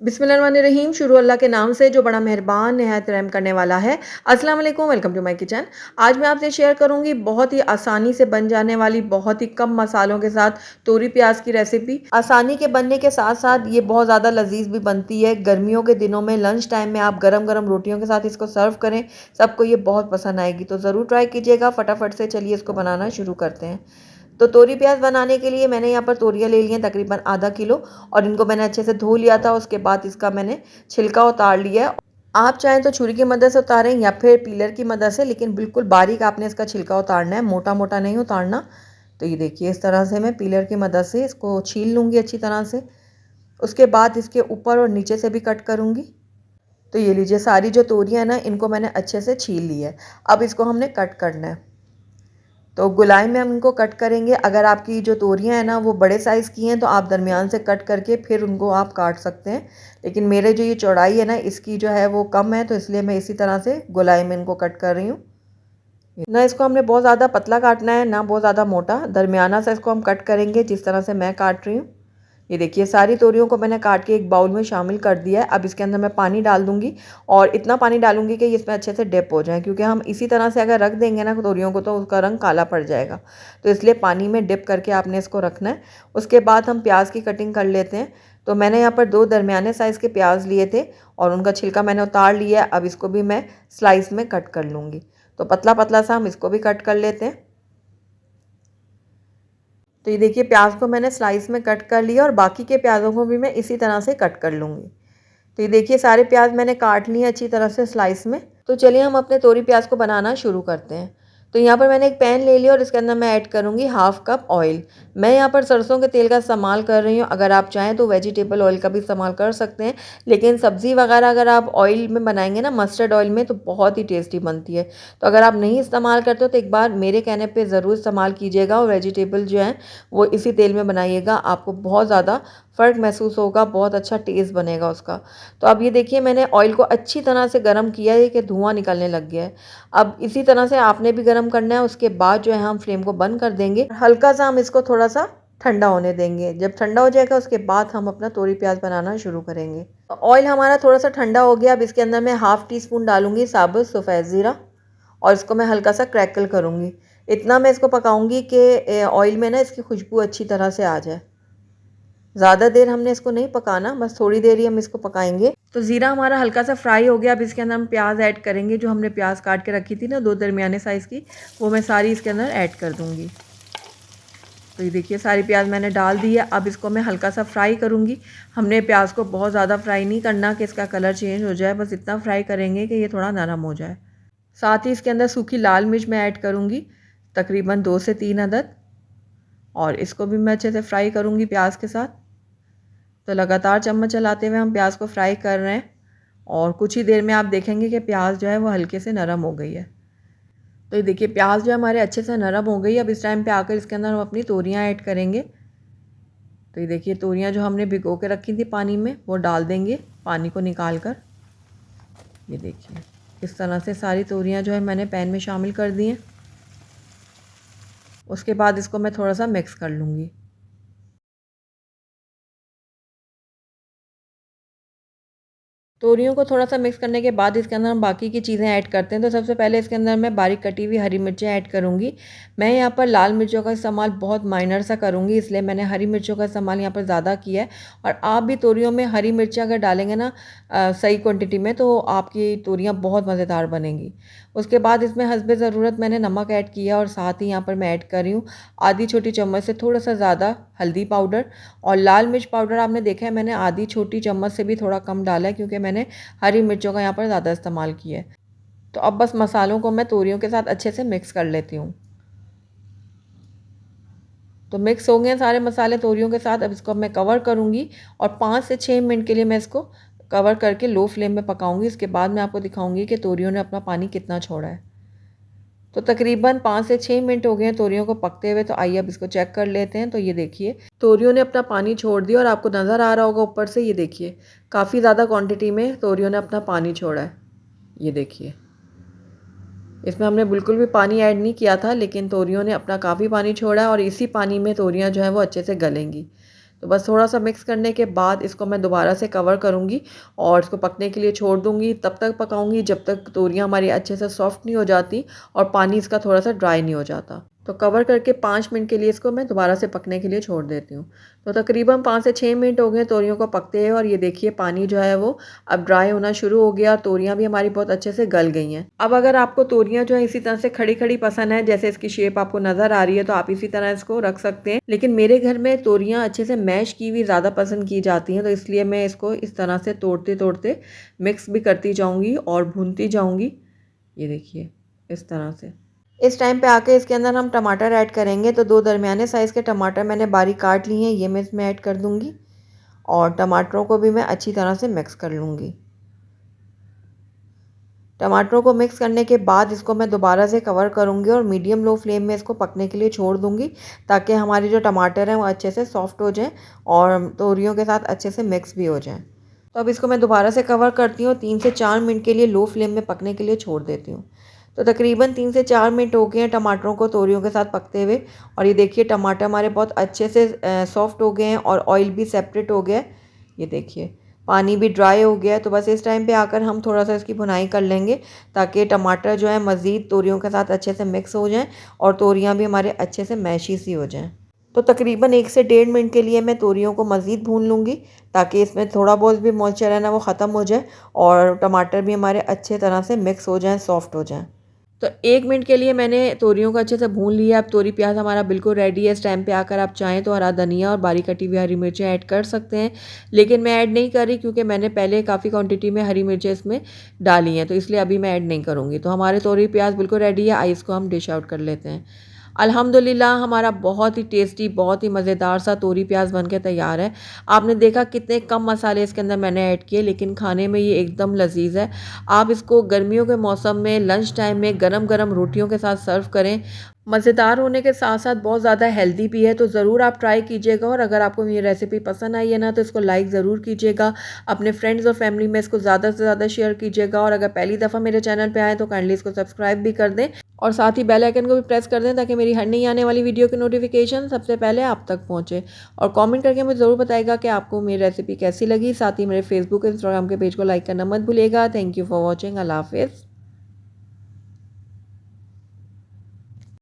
बिस्मिल्लाहिर्रहमानिर्रहीम। शुरू अल्लाह के नाम से जो बड़ा मेहरबान निहायत रहम करने वाला है। अस्सलाम वालेकुम, वेलकम टू माय किचन। आज मैं आपसे शेयर करूंगी बहुत ही आसानी से बन जाने वाली बहुत ही कम मसालों के साथ तोरी प्याज की रेसिपी। आसानी के बनने के साथ साथ ये बहुत ज़्यादा लजीज भी बनती है। गर्मियों के दिनों में लंच टाइम में आप गरम गरम रोटियों के साथ इसको सर्व करें, सबको ये बहुत पसंद आएगी। तो ज़रूर ट्राई कीजिएगा। फटाफट से चलिए इसको बनाना शुरू करते हैं। तो तोरी प्याज बनाने के लिए मैंने यहाँ पर तोरियाँ ले ली हैं तकरीबन आधा किलो, और इनको मैंने अच्छे से धो लिया था। उसके बाद इसका मैंने छिलका उतार लिया है। आप चाहें तो छुरी की मदद से उतारें या फिर पीलर की मदद से, लेकिन बिल्कुल बारीक आपने इसका छिलका उतारना है, मोटा मोटा नहीं उतारना। तो ये देखिए, इस तरह से मैं पीलर की मदद से इसको छील लूँगी अच्छी तरह से। उसके बाद इसके ऊपर और नीचे से भी कट करूँगी। तो ये लीजिए, सारी जो तोरियाँ हैं ना, इनको मैंने अच्छे से छील ली है। अब इसको हमने कट करना है। तो गोलाई में हम इनको कट करेंगे। अगर आपकी जो तोरियां हैं ना वो बड़े साइज़ की हैं तो आप दरमियान से कट करके फिर उनको आप काट सकते हैं, लेकिन मेरे जो ये चौड़ाई है ना इसकी जो है वो कम है, तो इसलिए मैं इसी तरह से गोलाई में इनको कट कर रही हूँ। ना इसको हमने बहुत ज़्यादा पतला काटना है ना बहुत ज़्यादा मोटा, दरमियाना सा इसको हम कट करेंगे जिस तरह से मैं काट रही हूँ। ये देखिए, सारी तोरियों को मैंने काट के एक बाउल में शामिल कर दिया है। अब इसके अंदर मैं पानी डाल दूंगी, और इतना पानी डालूंगी कि इसमें अच्छे से डिप हो जाए, क्योंकि हम इसी तरह से अगर रख देंगे ना तोरियों को तो उसका रंग काला पड़ जाएगा। तो इसलिए पानी में डिप करके आपने इसको रखना है। उसके बाद हम प्याज की कटिंग कर लेते हैं। तो मैंने यहाँ पर 2 दरमियाने साइज़ के प्याज लिए थे और उनका छिलका मैंने उतार लिया है। अब इसको भी मैं स्लाइस में कट कर लूँगी। तो पतला पतला सा हम इसको भी कट कर लेते हैं। तो ये देखिए, प्याज को मैंने स्लाइस में कट कर लिया और बाकी के प्याज़ों को भी मैं इसी तरह से कट कर लूँगी। तो ये देखिए, सारे प्याज मैंने काट लिए अच्छी तरह से स्लाइस में। तो चलिए हम अपने तोरी प्याज को बनाना शुरू करते हैं। तो यहाँ पर मैंने एक पैन ले लिया और इसके अंदर मैं ऐड करूँगी हाफ़ कप ऑयल। मैं यहाँ पर सरसों के तेल का इस्तेमाल कर रही हूँ। अगर आप चाहें तो वेजिटेबल ऑयल का भी इस्तेमाल कर सकते हैं, लेकिन सब्ज़ी वगैरह अगर आप ऑयल में बनाएंगे ना, मस्टर्ड ऑयल में, तो बहुत ही टेस्टी बनती है। तो अगर आप नहीं इस्तेमाल करते हो तो एक बार मेरे कहने पर ज़रूर इस्तेमाल कीजिएगा, और वेजिटेबल जो है वो इसी तेल में बनाइएगा। आपको बहुत ज़्यादा फ़र्क महसूस होगा, बहुत अच्छा टेस्ट बनेगा उसका। तो अब ये देखिए, मैंने ऑयल को अच्छी तरह से गर्म किया है कि धुआं निकलने लग गया है। अब इसी तरह से आपने भी गर्म करना है। उसके बाद जो है हम फ्लेम को बंद कर देंगे, हल्का सा हम इसको थोड़ा सा ठंडा होने देंगे। जब ठंडा हो जाएगा उसके बाद हम अपना तोरी प्याज बनाना शुरू करेंगे। ऑयल हमारा थोड़ा सा ठंडा हो गया। अब इसके अंदर मैं हाफ़ टी स्पून डालूंगी साबुत सफ़ेद ज़ीरा, और इसको मैं हल्का सा क्रैकल करूँगी। इतना मैं इसको पकाऊंगी कि ऑयल में ना इसकी खुशबू अच्छी तरह से आ जाए। ज़्यादा देर हमने इसको नहीं पकाना, बस थोड़ी देर ही हम इसको पकाएंगे। तो ज़ीरा हमारा हल्का सा फ्राई हो गया। अब इसके अंदर हम प्याज ऐड करेंगे। जो हमने प्याज काट के रखी थी ना 2 दरमियाने साइज़ की, वो मैं सारी इसके अंदर ऐड कर दूँगी। तो ये देखिए, सारी प्याज मैंने डाल दी है। अब इसको मैं हल्का सा फ्राई करूँगी। हमने प्याज को बहुत ज़्यादा फ्राई नहीं करना कि इसका कलर चेंज हो जाए, बस इतना फ्राई करेंगे कि ये थोड़ा नरम हो जाए। साथ ही इसके अंदर सूखी लाल मिर्च मैं ऐड करूँगी, तकरीबन 2 से 3 अदद, और इसको भी मैं अच्छे से फ्राई करूँगी प्याज के साथ। तो लगातार चम्मच चलाते हुए हम प्याज को फ्राई कर रहे हैं, और कुछ ही देर में आप देखेंगे कि प्याज जो है वो हल्के से नरम हो गई है। तो ये देखिए, प्याज जो हमारे अच्छे से नरम हो गई। अब इस टाइम पे आकर इसके अंदर हम अपनी तोरियां ऐड करेंगे। तो ये देखिए, तोरियां जो हमने भिगो के रखी थी पानी में, वो डाल देंगे पानी को निकाल कर। ये देखिए, इस तरह से सारी तोरियां जो है मैंने पैन में शामिल कर दी हैं। उसके बाद इसको मैं थोड़ा सा मिक्स कर लूँगी। तोरियों को थोड़ा सा मिक्स करने के बाद इसके अंदर हम बाकी की चीज़ें ऐड करते हैं। तो सबसे पहले इसके अंदर मैं बारीक कटी हुई हरी मिर्चें ऐड करूँगी। मैं यहाँ पर लाल मिर्चों का इस्तेमाल बहुत माइनर सा करूँगी, इसलिए मैंने हरी मिर्चों का इस्तेमाल यहाँ पर ज़्यादा किया है। और आप भी तोरियों में हरी मिर्चें अगर डालेंगे ना सही क्वान्टिटी में, तो आपकी तोरियाँ बहुत मज़ेदार बनेंगी। उसके बाद इसमें हस्बे ज़रूरत मैंने नमक ऐड किया, और साथ ही यहाँ पर मैं ऐड कर रही हूँ आधी छोटी चम्मच से थोड़ा सा ज़्यादा हल्दी पाउडर। और लाल मिर्च पाउडर आपने देखा है मैंने आधी छोटी चम्मच से भी थोड़ा कम डाला है, क्योंकि मैंने हरी मिर्चों का यहाँ पर ज़्यादा इस्तेमाल किया है। तो अब बस मसालों को मैं तोरियों के साथ अच्छे से मिक्स कर लेती हूँ। तो मिक्स हो गए सारे मसाले तोरियों के साथ। अब इसको मैं कवर करूँगी, और 5 से 6 मिनट के लिए मैं इसको कवर करके लो फ्लेम में पकाऊंगी। इसके बाद मैं आपको दिखाऊंगी कि तोरियों ने अपना पानी कितना छोड़ा है। तो तकरीबन 5 से 6 मिनट हो गए हैं तोरियों को पकते हुए। तो आइए अब इसको चेक कर लेते हैं। तो ये देखिए, तोरियों ने अपना पानी छोड़ दिया, और आपको नज़र आ रहा होगा ऊपर से, ये देखिए काफ़ी ज़्यादा क्वांटिटी में तोरियों ने अपना पानी छोड़ा है। ये देखिए, इसमें हमने बिल्कुल भी पानी ऐड नहीं किया था, लेकिन तोरियों ने अपना काफ़ी पानी छोड़ा है, और इसी पानी में तोरियां जो है वो अच्छे से गलेंगी। तो बस थोड़ा सा मिक्स करने के बाद इसको मैं दोबारा से कवर करूँगी और इसको पकने के लिए छोड़ दूँगी। तब तक पकाऊँगी जब तक तोरियाँ हमारी अच्छे से सॉफ्ट नहीं हो जाती और पानी इसका थोड़ा सा ड्राई नहीं हो जाता। तो कवर करके 5 मिनट के लिए इसको मैं दोबारा से पकने के लिए छोड़ देती हूँ। तो तकरीबन 5 से 6 मिनट हो गए तोरियों को पकते हुए और ये देखिए पानी जो है वो अब ड्राई होना शुरू हो गया और तोरियाँ भी हमारी बहुत अच्छे से गल गई हैं। अब अगर आपको तोरियाँ जो है इसी तरह से खड़ी खड़ी पसंद है, जैसे इसकी शेप आपको नज़र आ रही है, तो आप इसी तरह इसको रख सकते हैं। लेकिन मेरे घर में तोरियाँ अच्छे से मैश की हुई ज़्यादा पसंद की जाती हैं, तो इसलिए मैं इसको इस तरह से तोड़ते तोड़ते मिक्स भी करती जाऊँगी और भूनती जाऊँगी। ये देखिए इस तरह से। इस टाइम पे आके इसके अंदर हम टमाटर ऐड करेंगे। तो 2 दरमियाने साइज़ के टमाटर मैंने बारीक काट लिए हैं, ये मैं इसमें ऐड कर दूँगी और टमाटरों को भी मैं अच्छी तरह से मिक्स कर लूँगी। टमाटरों को मिक्स करने के बाद इसको मैं दोबारा से कवर करूँगी और मीडियम लो फ्लेम में इसको पकने के लिए छोड़ दूँगी, ताकि हमारे जो टमाटर हैं वो अच्छे से सॉफ्ट हो जाएँ और तोरियों के साथ अच्छे से मिक्स भी हो जाएँ। तो अब इसको मैं दोबारा से कवर करती हूँ, 3 से 4 मिनट के लिए लो फ्लेम में पकने के लिए छोड़ देती हूँ। तो तकरीबन 3 से 4 मिनट हो गए हैं टमाटरों को तोरियों के साथ पकते हुए और ये देखिए टमाटर हमारे बहुत अच्छे से सॉफ्ट हो गए हैं और ऑयल भी सेपरेट हो गया है। ये देखिए पानी भी ड्राई हो गया है। तो बस इस टाइम पे आकर हम थोड़ा सा इसकी भुनाई कर लेंगे, ताकि टमाटर जो है मज़ीद तोरियों के साथ अच्छे से मिक्स हो जाएँ और तोरियाँ भी हमारे अच्छे से मैशी सी हो जाएँ। तो तकरीबन 1 से 1.5 मिनट के लिए मैं तोरियों को मज़ीद भून लूँगी, ताकि इसमें थोड़ा बहुत भी मॉइस्चर है ना वो ख़त्म हो जाए और टमाटर भी हमारे अच्छे तरह से मिक्स हो जाएँ, सॉफ्ट हो जाएँ। तो 1 मिनट के लिए मैंने तोरियों को अच्छे से भून लिया। अब तोरी प्याज़ हमारा बिल्कुल रेडी है। इस टाइम पे आकर आप चाहें तो हरा धनिया और बारीक कटी हुई हरी मिर्चें ऐड कर सकते हैं, लेकिन मैं ऐड नहीं कर रही क्योंकि मैंने पहले काफ़ी क्वांटिटी में हरी मिर्चें इसमें डाली हैं, तो इसलिए अभी मैं ऐड नहीं करूँगी। तो हमारे तोरी प्याज़ बिल्कुल रेडी है। आइए इसको हम डिश आउट कर लेते हैं। अल्हम्दुलिल्लाह हमारा बहुत ही टेस्टी, बहुत ही मज़ेदार सा तोरी प्याज़ बन के तैयार है। आपने देखा कितने कम मसाले इसके अंदर मैंने ऐड किए, लेकिन खाने में ये एकदम लज़ीज़ है। आप इसको गर्मियों के मौसम में लंच टाइम में गरम-गरम रोटियों के साथ सर्व करें। मज़ेदार होने के साथ-साथ बहुत ज़्यादा हेल्दी भी है, तो ज़रूर आप ट्राई कीजिएगा और अगर आपको ये रेसिपी पसंद आई है ना, तो इसको लाइक ज़रूर कीजिएगा। अपने फ्रेंड्स और फैमिली में इसको ज़्यादा से ज़्यादा शेयर कीजिएगा और अगर पहली दफ़ा मेरे चैनल पे आएँ तो काइंडली इसको सब्सक्राइब भी कर दें और साथ ही बेल आइकन को भी प्रेस कर दें, ताकि मेरी हर नई आने वाली वीडियो की नोटिफिकेशन सबसे पहले आप तक पहुँचे। और कमेंट करके मुझे ज़रूर बताइएगा कि आपको मेरी रेसिपी कैसी लगी। साथ ही मेरे फेसबुक, इंस्टाग्राम के पेज को लाइक करना मत भूलिएगा। Thank you for watching. Allah हाफ़िज़।